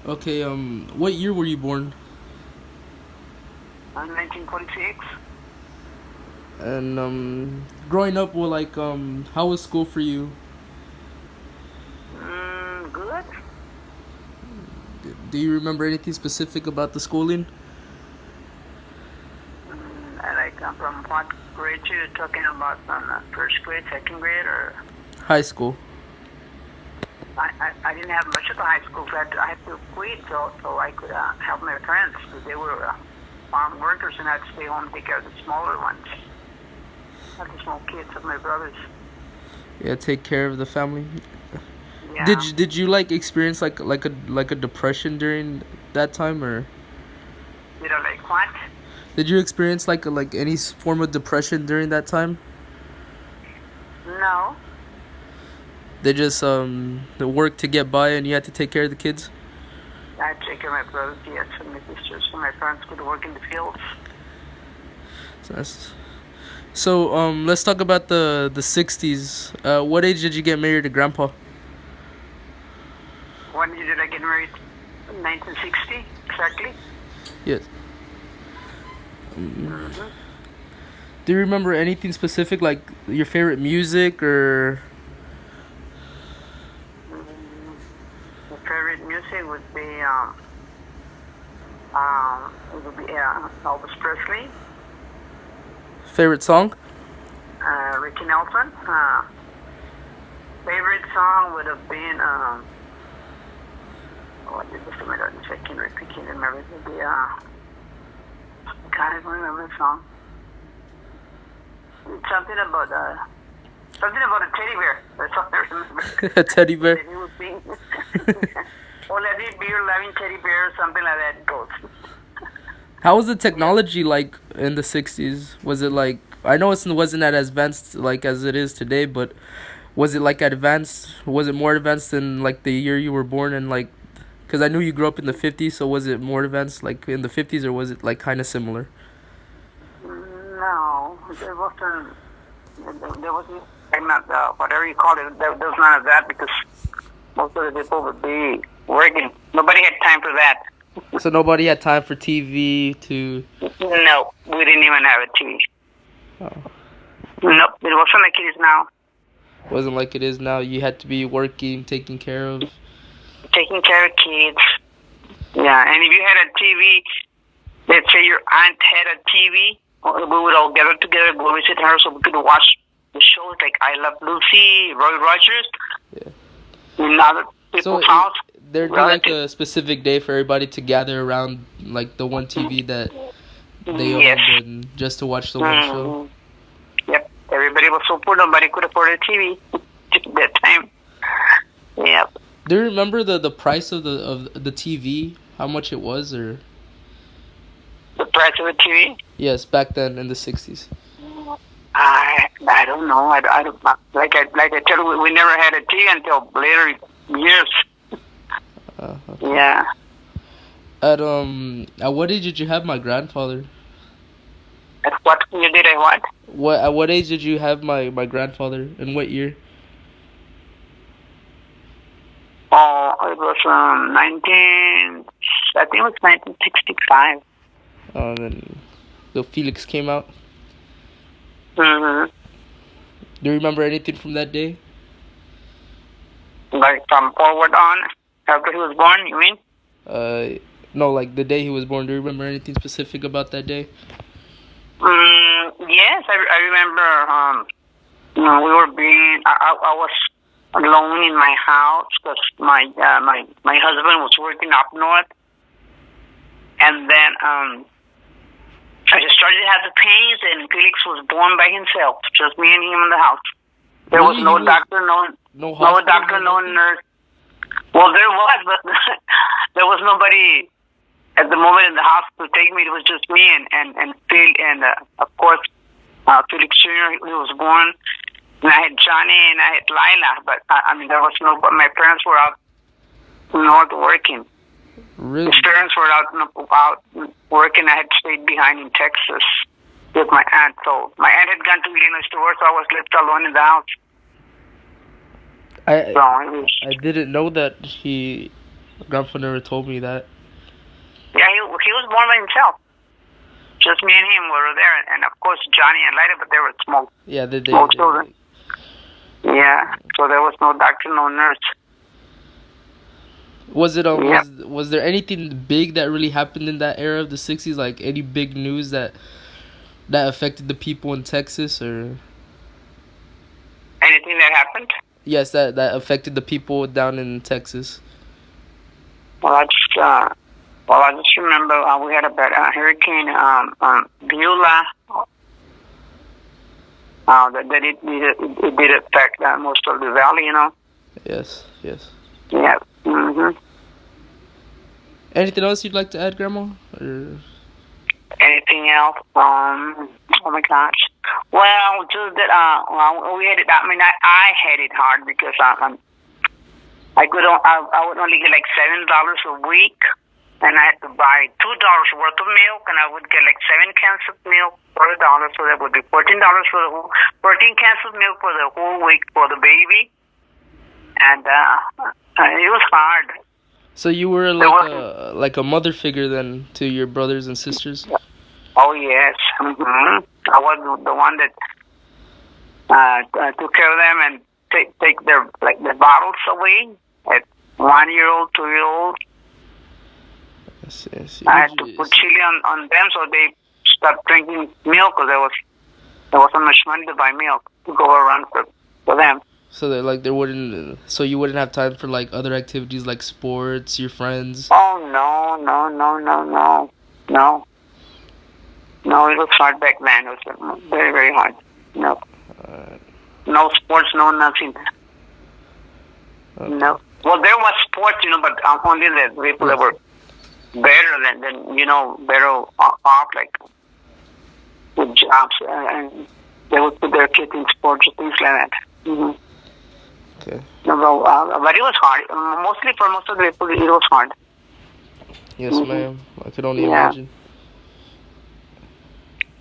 Okay, what year were you born? 1946. And growing up, well, like how was school for you? Good. Do you remember anything specific about the schooling? I like from what grade you talking about from first grade, second grade, or High school. I didn't have much of a high school. So I had to quit so I could help my parents because they were farm workers and I had to stay home and take care of the smaller ones, not the small kids of my brothers. Yeah, take care of the family. Yeah. Did you like experience like a depression during that time, or Did I like what? did you experience like any form of depression during that time? No. They just the work to get by and you had to take care of the kids. I had to take care of my brothers, yes, and my sisters, so my parents could work in the fields. So that's so let's talk about the 60s. What age did you get married to grandpa? When did I get married? 1960, exactly. Yes. Mm-hmm. Do you remember anything specific, like your favorite music or? Mm, my favorite music would be Elvis Presley, Favorite song? Ricky Nelson. Favorite song would have been just a minute, if I can remember. It would be God, I don't remember the song. It's something about a teddy bear. That's all I remember. A teddy bear. That he was being, or let it be your loving teddy bear, something like that goes. How was the Yeah. technology like in the 60s? Was it like, I know it wasn't as advanced like as it is today, but was it like advanced? Was it more advanced than like the year you were born and like? Because I knew you grew up in the 50s, so was it more advanced like in the 50s, or was it like kind of similar? No, there wasn't. There wasn't. I'm not whatever you call it. There was none of that because most of the people would be working. Nobody had time for that. So nobody had time for TV to. No, we didn't even have a TV. Oh, Nope, it wasn't like it is now. wasn't like it is now. You had to be working, taking care of. Taking care of kids. Yeah, and if you had a TV, let's say your aunt had a TV, we would all gather together, go visit her so we could watch the shows like I Love Lucy, Roy Rogers, Yeah. in other So people's house. there'd be like Relatives. a specific day for everybody to gather around like the one TV that they Yes. owned, and just to watch the one show. Mm-hmm. Yep. Everybody was so poor, nobody could afford a TV at that time. Yep. Do you remember the price of the TV? How much it was, or The price of a TV? yes, back then in the 60s. I don't know. I don't like I tell you, we never had a TV until later years. Okay. Yeah. At what age did you have my grandfather? At what year did I what? At what age did you have my grandfather? In what year? Oh, it was 19. I think it was 1965. Then the Felix came out. Mm-hmm. Do you remember anything from that day? Like from forward on, after he was born, you mean? No, like the day he was born. Do you remember anything specific about that day? Yes, I remember. We were being. I was alone in my house because my husband was working up north, and then I just started to have the pains, and Felix was born by himself, just me and him in the house. There was Really? no doctor, No no hospital, doctor, no nothing? nurse. Well, there was, but there was nobody at the moment in the hospital to take me. It was just me and Phil, and of course Felix Jr. He was born, and I had Johnny and I had Lila. But I mean, there was no. But my parents were out north working. Really? His parents were out working. I had stayed behind in Texas with my aunt. So my aunt had gone to Illinois to work, so I was left alone in the house. I So it was, I didn't know that he Grandpa never told me that. Yeah, he was born by himself. Just me and him were there, and of course Johnny and Lyda, but they were small, Yeah, small children. Yeah, so there was no doctor, no nurse. Was it Yep. was there anything big that really happened in that era of the '60s? Like any big news that affected the people in Texas, or Anything that happened? yes, that affected the people down in Texas? Well, I just remember we had a bad hurricane, Beulah. That it did affect most of the valley, you know. Yes, yes. Yeah. Mhm. Anything else you'd like to add, Grandma? Or Anything else? Oh my gosh. Well, just that. We had it. I mean, I had it hard because I would only get like $7 a week, and I had to buy $2 worth of milk, and I would get like 7 cans of milk for $1, so that would be $14 for the whole 14 cans of milk for the whole week for the baby, and it was hard. so you were like a mother figure then to your brothers and sisters? Oh yes, I was the one that took care of them and take their bottles away at 1 year old, 2 year old. Yes. I had to put chili on them so they stopped drinking milk because there wasn't much money to buy milk to go around for them. So that like there wouldn't, so you wouldn't have time for like other activities like sports, your friends. Oh no! It was hard back then. It was very, very hard. No, no sports, no nothing. Okay. No. Well, there was sports, but only the people that were better than better off, like with jobs, and they would put their kids in sports or things like that. Mm-hmm. Okay. No, but it was hard. Mostly for most of the people, it was hard. Yes, ma'am. I could only imagine.